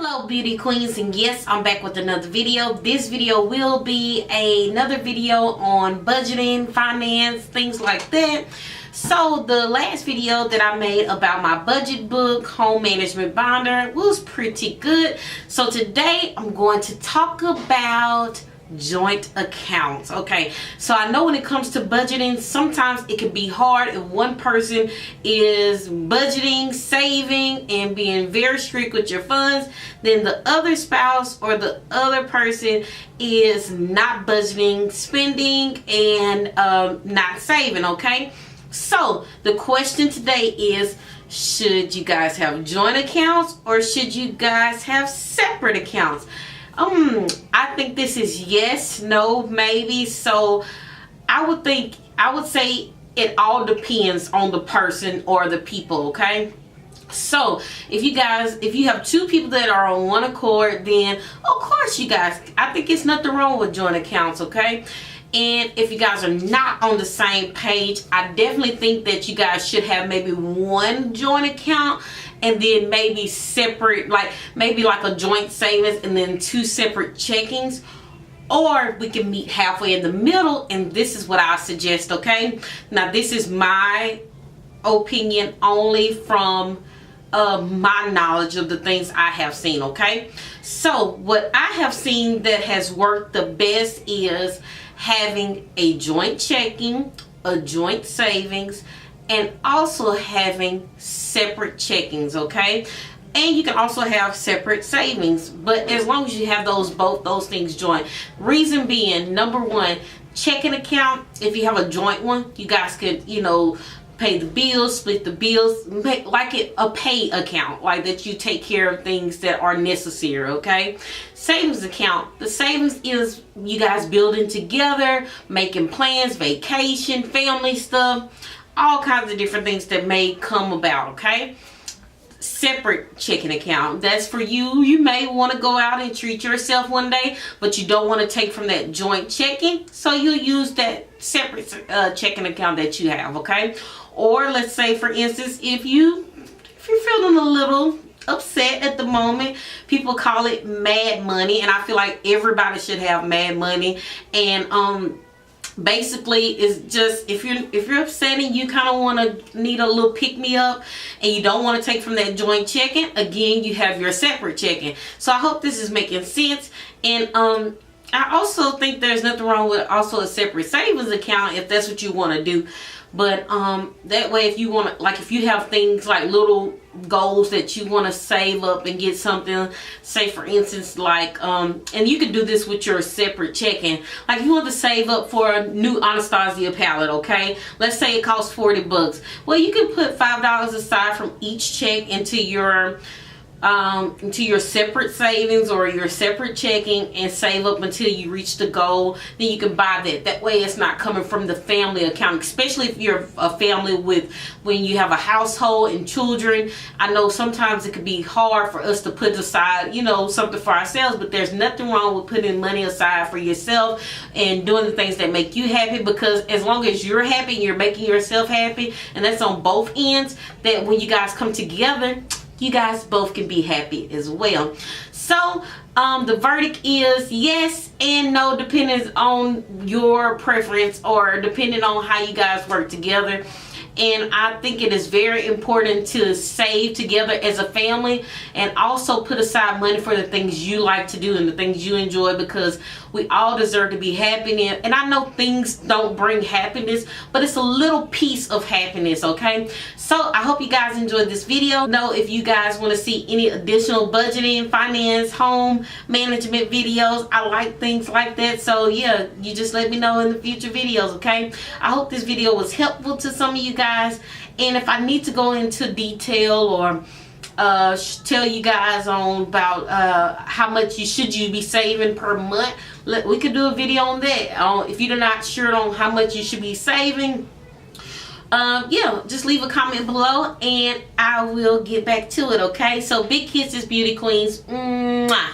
Hello beauty queens, and yes, I'm back with another video. This video will be another video on budgeting, finance, things like that. So the last video that I made about my budget book, home management binder, was pretty good. So today I'm going to talk about joint accounts. Okay, so I know when it comes to budgeting, sometimes it can be hard if one person is budgeting, saving, and being very strict with your funds, then the other spouse or the other person is not budgeting, spending, and not saving. Okay, so the question today is, should you guys have joint accounts or should you guys have separate accounts? I think this is yes, no, maybe. So I would say it all depends on the person or the people, okay? So if you have two people that are on one accord, then of course you guys, I think it's nothing wrong with joint accounts, okay? And if you guys are not on the same page, I definitely think that you guys should have maybe one joint account and then maybe separate, like maybe like a joint savings and then two separate checkings. Or we can meet halfway in the middle, and this is what I suggest, okay? Now this is my opinion only from my knowledge of the things I have seen, okay? So what I have seen that has worked the best is having a joint checking, a joint savings, and also having separate checkings, okay? And you can also have separate savings, but as long as you have both those things joint. Reason being, number one, checking account, if you have a joint one, you guys could, pay the bills, split the bills, make like it a pay account, like that you take care of things that are necessary, okay? Savings account, the savings is you guys building together, making plans, vacation, family stuff, all kinds of different things that may come about, okay? Separate checking account, that's for you. You may want to go out and treat yourself one day, but you don't want to take from that joint checking, so you'll use that separate checking account that you have, okay? Or let's say, for instance, if you're feeling a little upset at the moment, people call it mad money, and I feel like everybody should have mad money. And basically it's just if you're upset and you kind of need a little pick-me-up and you don't want to take from that joint checking, again, you have your separate checking. So I hope this is making sense. And I also think there's nothing wrong with also a separate savings account if that's what you want to do. But that way, if you want to, like if you have things like little goals that you want to save up and get something, say for instance, like and you can do this with your separate checking, like if you want to save up for a new Anastasia palette, okay, let's say it costs $40. Well, you can put $5 aside from each check into your separate savings or your separate checking and save up until you reach the goal. Then you can buy that way it's not coming from the family account, especially if you're a family when you have a household and children. I know sometimes it could be hard for us to put aside something for ourselves, but there's nothing wrong with putting money aside for yourself and doing the things that make you happy, because as long as you're happy and you're making yourself happy, and that's on both ends, that when you guys come together, you guys both can be happy as well. So the verdict is yes and no, depending on your preference or depending on how you guys work together. And I think it is very important to save together as a family and also put aside money for the things you like to do and the things you enjoy, because we all deserve to be happy. And I know things don't bring happiness, but it's a little piece of happiness, okay? So I hope you guys enjoyed this video. Know if you guys want to see any additional budgeting, finance, home management videos. I like things like that. So yeah, you just let me know in the future videos, okay? I hope this video was helpful to some of you guys. And if I need to go into detail or tell you guys on about how much should you be saving per month, we could do a video on that. If you're not sure on how much you should be saving, yeah, just leave a comment below and I will get back to it, okay? So big kisses, beauty queens. Mwah.